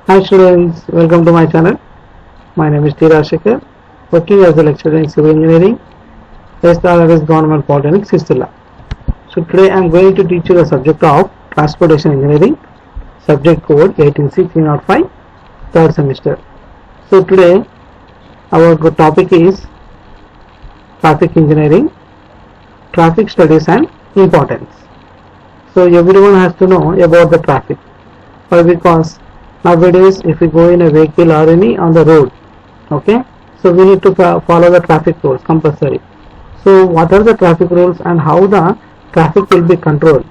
Hi students, welcome to my channel. My name is T. Rashekar, working as a lecturer in civil engineering, SRS Government Polytechnic, Sircilla. So today I am going to teach you the subject of Transportation Engineering, subject code 18605, third semester. So today our topic is Traffic Engineering, Traffic Studies and Importance. So everyone has to know about the traffic. Why? Because nowadays if we go in a vehicle or any on the road, okay, so we need to follow the traffic rules compulsory. So what are the traffic rules and how the traffic will be controlled,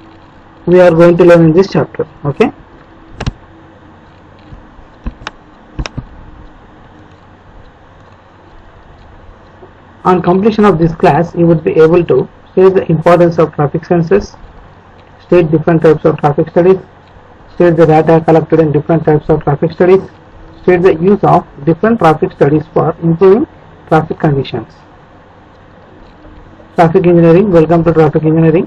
we are going to learn in this chapter. Okay, on completion of this class you would be able to see the importance of traffic sensors, state different types of traffic studies, state the data collected in different types of traffic studies, state the use of different traffic studies for improving traffic conditions. Traffic engineering, welcome to traffic engineering.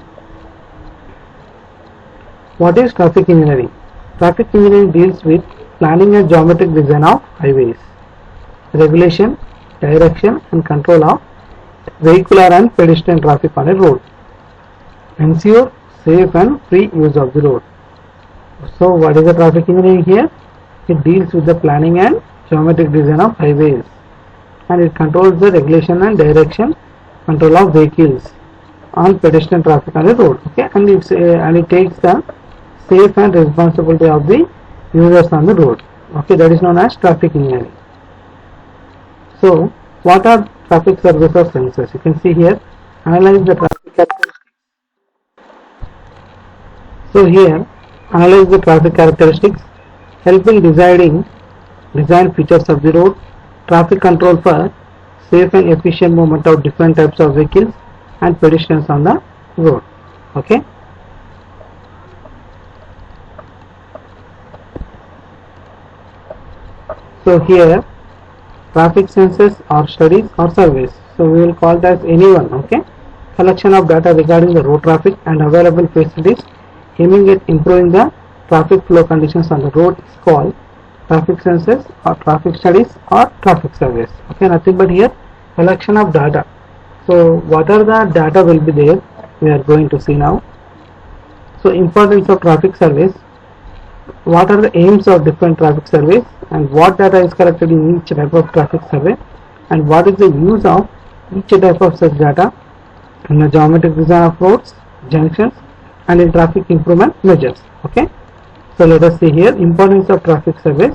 What is traffic engineering? Traffic engineering deals with planning and geometric design of highways, regulation, direction and control of vehicular and pedestrian traffic on a road, ensure safe and free use of the road. So what is the traffic engineering here? It deals with the planning and geometric design of highways, and it controls the regulation and direction control of vehicles on pedestrian traffic on the road. Okay, and it takes the safe and responsibility of the users on the road. Okay, that is known as traffic engineering. So what are traffic service or sensors? You can see here, analyze the traffic characteristics. So here, analyze the traffic characteristics, helping design features of the road, traffic control for safe and efficient movement of different types of vehicles and pedestrians on the road. Okay. So here, traffic sensors or studies or surveys. So we will call that anyone. Okay. Collection of data regarding the road traffic and available facilities aiming at improving the traffic flow conditions on the road is called traffic sensors or traffic studies or traffic surveys. Okay, nothing but here collection of data. So what are the data will be there, we are going to see now. So importance of traffic surveys, what are the aims of different traffic surveys and what data is collected in each type of traffic survey, and what is the use of each type of such data in the geometric design of roads, junctions and in traffic improvement measures. Okay, so let us see here importance of traffic surveys.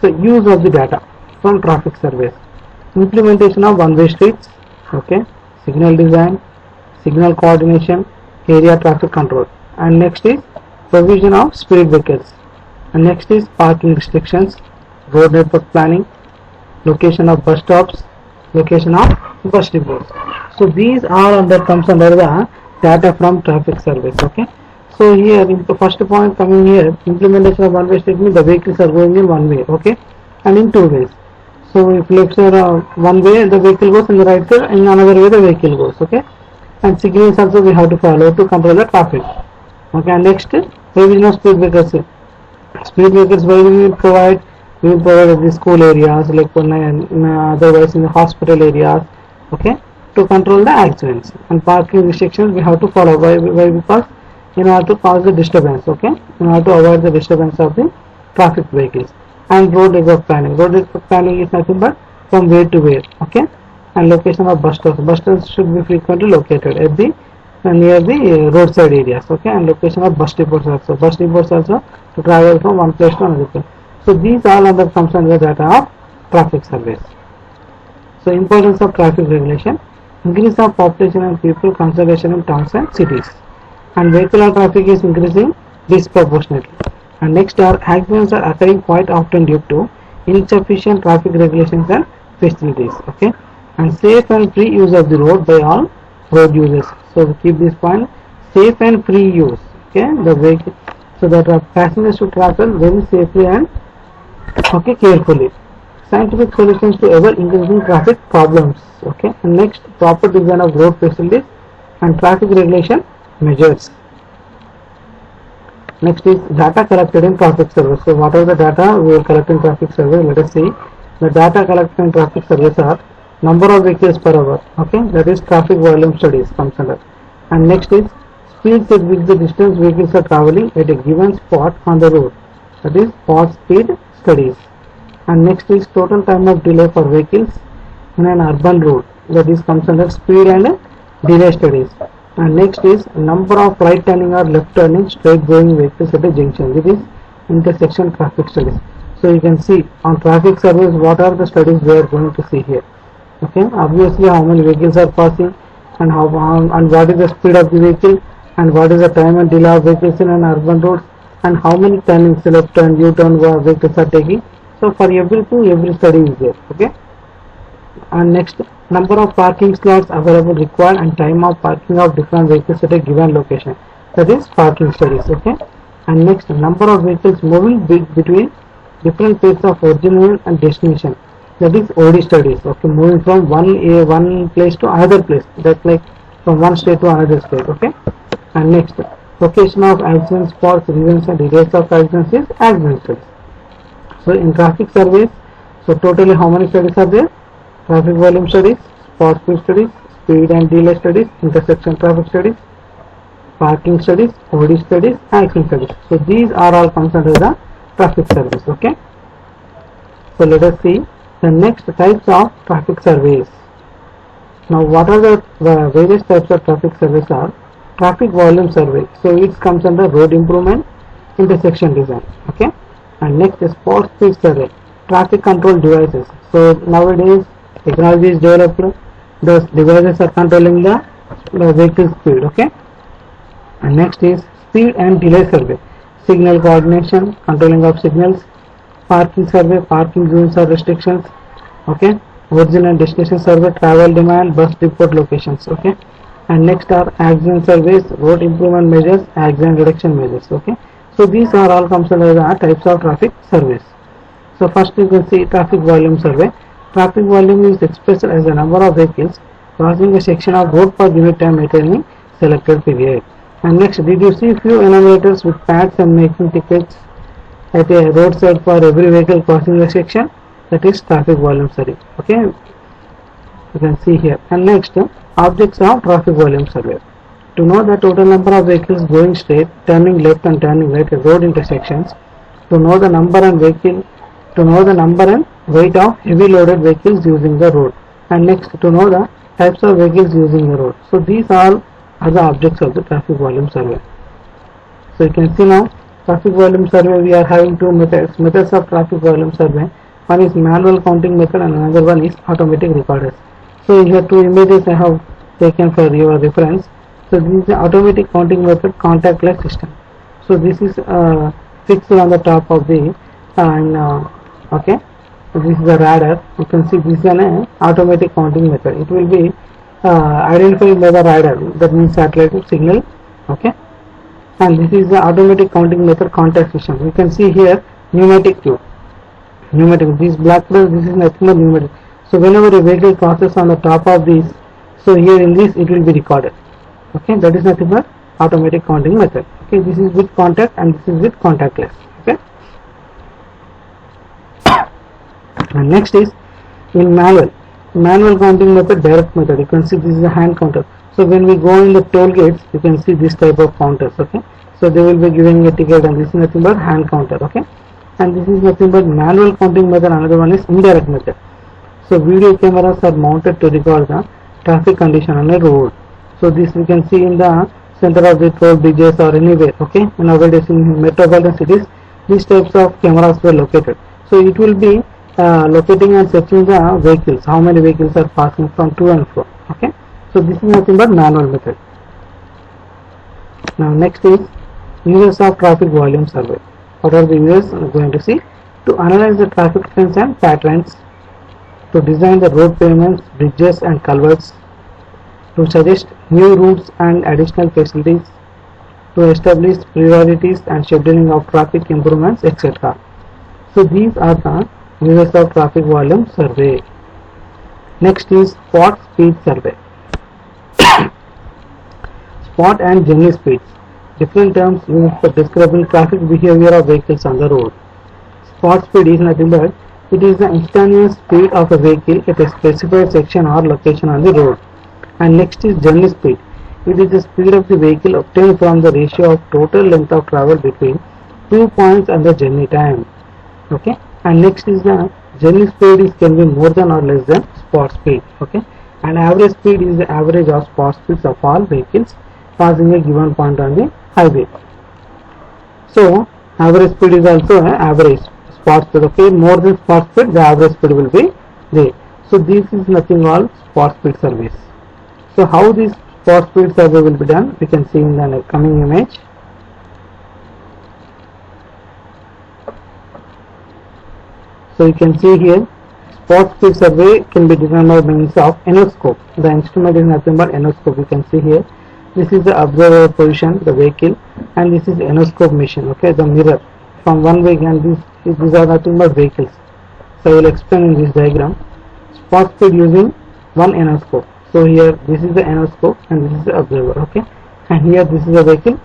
So use of the data from traffic surveys, implementation of one-way streets, okay, signal design, signal coordination, area traffic control, and next is provision of speed breakers, and next is parking restrictions, road network planning, location of bus stops, location of bus depots. So these all comes under the data from traffic surveys. Okay, so here in the first point coming here, implementation of one-way street means the vehicles are going in one way, okay, and in two ways. So if left side one way the vehicle goes, in the right side in another way the vehicle goes. Okay, and signals also we have to follow to control the traffic. Okay, and next provision of speed breakers. Speed breakers where we will provide at the school areas, like otherwise in the hospital areas. Okay, to control the accidents, and parking restrictions we have to follow. Why? Because in order to cause the disturbance. Okay, in order to avoid the disturbance of the traffic vehicles. And road network planning. Road network planning is nothing but from where to where. Okay, and location of bus stops. Bus stops should be frequently located at the near the roadside areas. Okay, and location of bus depots also. Bus depots also to travel from one place to another place. So these all comes under the data of traffic surveys. So importance of traffic regulation, increase of population and people concentration in towns and cities, and vehicular traffic is increasing disproportionately. And next are accidents are occurring quite often due to insufficient traffic regulations and facilities. Okay, and safe and free use of the road by all road users. So keep this point, safe and free use. Okay, the vehicle, so that passengers should travel very safely and okay carefully. Scientific solutions to ever increasing traffic problems. Okay, and next proper design of road facilities and traffic regulation measures. Next is data collected in traffic survey. So what are the data we will collect in traffic survey? Let us see. The data collected in traffic surveys are number of vehicles per hour. Okay, that is traffic volume studies comes under. And next is speeds at which the distance vehicles are traveling at a given spot on the road. That is spot speed studies. And next is total time of delay for vehicles in an urban road. That is comes under speed and delay studies. And next is number of right turning or left turning straight going vehicles at a junction. This is intersection traffic studies. So you can see on traffic surveys what are the studies we are going to see here. Okay, obviously how many vehicles are passing and and what is the speed of the vehicle and what is the time and delay of vehicles in an urban road and how many turnings left turn U-turn vehicles are taking. So for everything every study is there. Okay, and next number of parking slots available required and time of parking of different vehicles at a given location. That is parking studies. Okay, and next number of vehicles moving between different places of origin and destination. That is OD studies. Okay, moving from one place to another place. That's like from one state to another state. Okay, and next location of accident spots, reasons and details of accidents is accident studies. So in traffic surveys, so totally how many studies are there? Traffic volume studies, spot speed studies, speed and delay studies, intersection traffic studies, parking studies, OD studies, accident studies. So these are all comes under the traffic surveys. Okay, so let us see the next types of traffic surveys. Now what are the various types of traffic surveys are? Traffic volume survey, so it comes under road improvement, intersection design. Okay, and next is spot speed survey, traffic control devices. So nowadays technology is developed, the devices are controlling the vehicle speed. Okay, and next is speed and delay survey, signal coordination, controlling of signals, parking survey, parking zones or restrictions. Okay, origin and destination survey, travel demand, bus depot locations. Okay, and next are accident surveys, road improvement measures, accident reduction measures. Okay, so these are all comes under the types of traffic surveys. So first you can see traffic volume survey. Traffic volume is expressed as the number of vehicles crossing a section of road per unit time at any selected period. And next, did you see few enumerators with pads and making tickets at a roadside for every vehicle crossing the section? That is traffic volume survey. Okay, you can see here. And next, objects of traffic volume survey. To know the total number of vehicles going straight, turning left and turning right at road intersections. To know the number and weight of heavy loaded vehicles using the road. And next, to know the types of vehicles using the road. So these all are the objects of the traffic volume survey. So you can see now traffic volume survey we are having two methods of traffic volume survey. One is manual counting method and another one is automatic recorders. So here two images I have taken for your reference. So this is the automatic counting method, contactless system. So this is fixed on the top of the okay, so this is the radar. You can see this is an automatic counting method. It will be identified by the radar, that means satellite signal. Okay, and this is the automatic counting method, contact system. You can see here pneumatic tube. Pneumatic, this black color, this is nothing but pneumatic. So whenever a vehicle crosses on the top of this, so here in this it will be recorded. Okay, that is nothing but automatic counting method. Okay, this is with contact and this is with contactless. Okay, and next is in manual counting method, direct method. You can see this is a hand counter. So when we go in the toll gates, you can see this type of counters. Okay, so they will be giving a ticket and this is nothing but hand counter. Okay, and this is nothing but manual counting method. Another one is indirect method. So video cameras are mounted to record the traffic condition on a road. So this we can see in the center of the toll bridges or anywhere. Okay, nowadays in metropolitan cities these types of cameras were located. So it will be locating and searching the vehicles, how many vehicles are passing from to and fro. Okay, so this is nothing but manual method. Now next is uses of traffic volume survey. What are the uses we are going to see? To analyze the traffic trends and patterns, to design the road pavements, bridges and culverts, to suggest new routes and additional facilities, to establish priorities and scheduling of traffic improvements, etc. So these are the uses of traffic volume survey. Next is spot speed survey. Spot and journey speeds. different terms used for describing traffic behavior of vehicles on the road. Spot speed is nothing but it is the instantaneous speed of a vehicle at a specified section or location on the road. And next is journey speed. It is the speed of the vehicle obtained from the ratio of total length of travel between 2 points and the journey time. Okay. And next is the journey speed is can be more than or less than spot speed. Okay. And average speed is the average of spot speeds of all vehicles passing a given point on the highway. So average speed is also an average spot speed. Okay, more than spot speed, the average speed will be there. So this is nothing all spot speed service. So how this spot speed survey will be done, we can see in the coming image. So you can see here, spot speed survey can be done by means of endoscope. The instrument is nothing but endoscope. You can see here. This is the observer position, the vehicle, and this is endoscope machine. Okay, the mirror from one vehicle, and these are nothing but vehicles. So I will explain in this diagram. Spot speed using one endoscope. So here this is the endoscope and this is the observer. Okay, and here this is the vehicle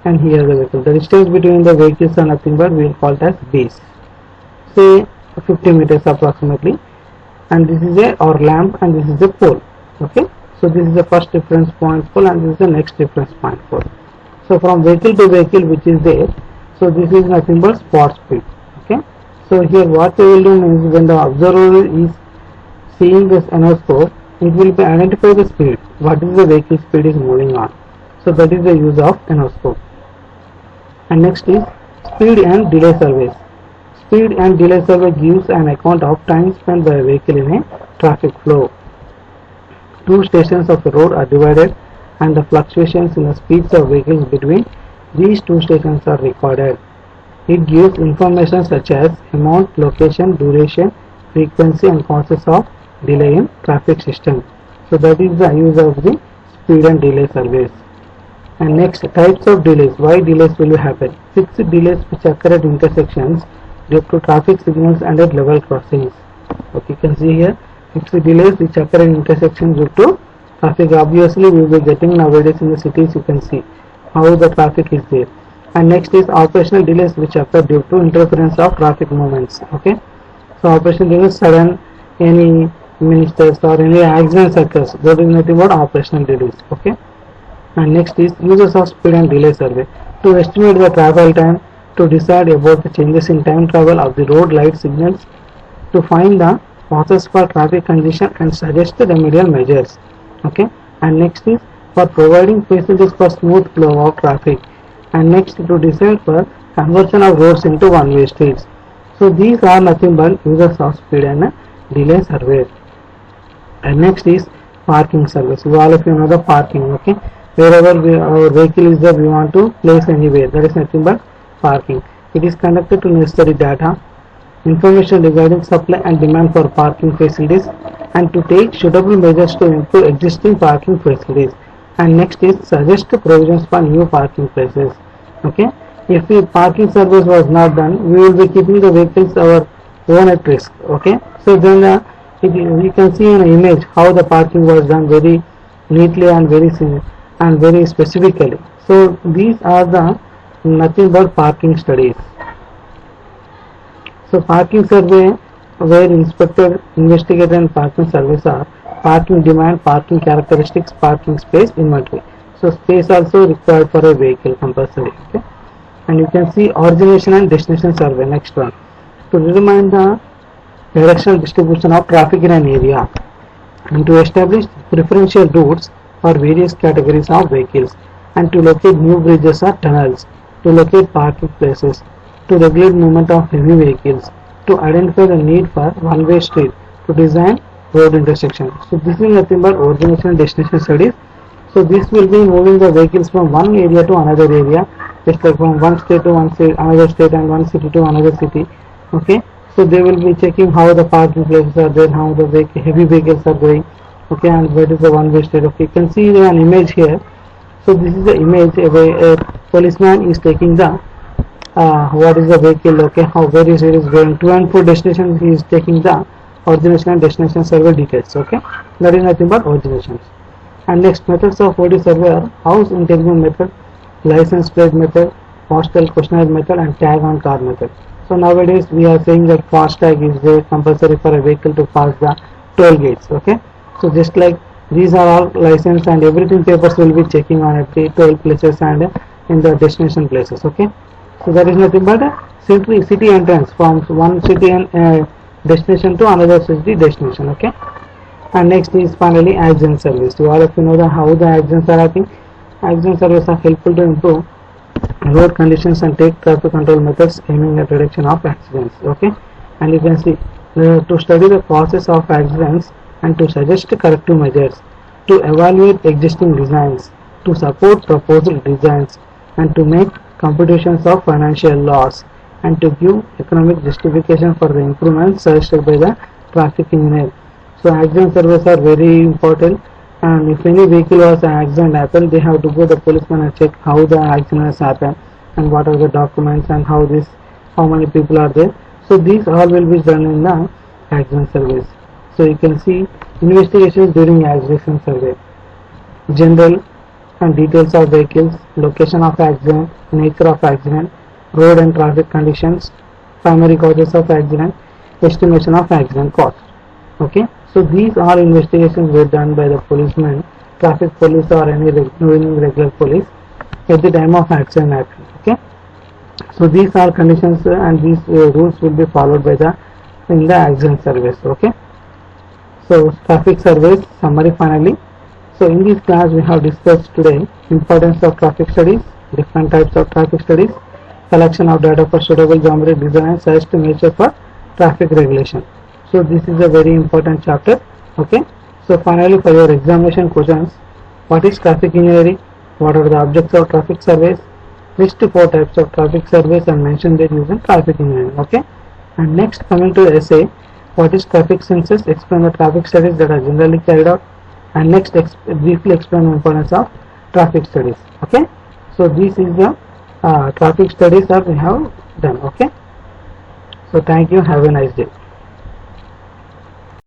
and here the vehicle. The distance between the vehicles are nothing but we will call it as base. Say 50 meters approximately, and this is a or lamp and this is the pole. Okay, so this is the first reference point pole and this is the next reference point pole. So from vehicle to vehicle which is there, so this is nothing but spot speed. Okay, so here what they will do means when the observer is seeing this endoscope, it will be identify the speed, what is the vehicle speed is moving on. So that is the use of endoscope. And next is speed and delay surveys. Speed and delay survey gives an account of time spent by a vehicle in a traffic flow. Two stations of the road are divided and the fluctuations in the speeds of vehicles between these two stations are recorded. It gives information such as amount, location, duration, frequency and causes of delay in traffic system. So that is the use of the speed and delay surveys. And next, types of delays. Why delays will happen? Fixed delays which occur at intersections due to traffic signals and at level crossings. Okay, you can see here fixed delays which occur in intersections due to traffic. Obviously we will be getting nowadays in the cities, you can see how the traffic is there. And next is operational delays which occur due to interference of traffic movements. Okay, so operational delays, sudden any ministers or any accidents occurs, that is nothing but operational delays. Okay, and next is uses of speed and delay survey to estimate the travel time, to decide about the changes in time travel of the road light signals, to find the causes for traffic congestion and suggest the remedial measures. Okay, and next is for providing facilities for smooth flow of traffic, and next to decide for conversion of roads into one-way streets. So these are nothing but uses of speed and delay survey. And next is parking service. All of you know the parking. Okay, wherever our vehicle is there, we want to place anywhere, that is nothing but parking. It is connected to necessary data, information regarding supply and demand for parking facilities, and to take suitable measures to improve existing parking facilities. And next is suggest provisions for new parking places. Okay, if the parking service was not done, we will be keeping the vehicles our own at risk. Okay, so then you can see in an image how the parking was done very neatly and very specifically. So these are the nothing but parking studies. So parking survey, where inspector, investigator and parking service are parking demand, parking characteristics, parking space, inventory. So space also required for a vehicle compulsory. Okay, and you can see origination and destination survey. Next one, to determine the directional distribution of traffic in an area and to establish preferential routes for various categories of vehicles, and to locate new bridges or tunnels, to locate parking places, to regulate movement of heavy vehicles, to identify the need for one-way street, to design road intersection. So this is nothing but origination and destination studies. So this will be moving the vehicles from one area to another area, just like from one state to one state, another state, and one city to another city. Okay, so they will be checking how the parking places are there, how the heavy vehicles are going. Okay, and where is the one-way street. Okay, you can see an image here. So this is the image where a policeman is taking the what is the vehicle, okay, how various it is going to and for destination. He is taking the origination and destination survey details. Okay, that is nothing but originations. And next, methods of OD survey are house intelligence method, license plate method, postal questionnaire method, and tag on car method. So nowadays we are saying that FASTag is there compulsory for a vehicle to pass the toll gates. Okay, so just like these are all license and everything papers will be checking on every toll places and in the destination places. Okay, so that is nothing but a city entrance from one city and destination to another city destination. Okay, and next is finally accident service. You all of you know that how the accidents are happening. Accident service are helpful to improve road conditions and take traffic control methods aiming at reduction of accidents. Okay, and you can see to study the causes of accidents and to suggest corrective measures, to evaluate existing designs, to support proposed designs, and to make computations of financial loss, and to give economic justification for the improvements suggested by the traffic engineer. So accident surveys are very important, and if any vehicle was an accident happened, they have to go the policeman and check how the accident has happened and what are the documents and how many people are there. So these all will be done in the accident surveys. So you can see investigations during accident survey, general and details of vehicles, location of accident, nature of accident, road and traffic conditions, primary causes of accident, estimation of accident cost. Okay, so these all investigations were done by the policeman, traffic police or any regular police at the time of accident happened. Okay, so these are conditions and these rules will be followed by the in the accident surveys. Okay, so traffic surveys summary finally. So in this class we have discussed today importance of traffic studies, different types of traffic studies, collection of data for suitable geometric design and suggest nature for traffic regulation. So this is a very important chapter. Okay, so finally for your examination questions, what is traffic engineering, what are the objects of traffic surveys, list 4 types of traffic surveys and mention their use in traffic engineering. Okay, and next coming to the essay, what is traffic sensors, explain the traffic studies that are generally carried out, and next briefly explain the importance of traffic studies. Okay, so this is the traffic studies that we have done. Okay, so thank you, have a nice day.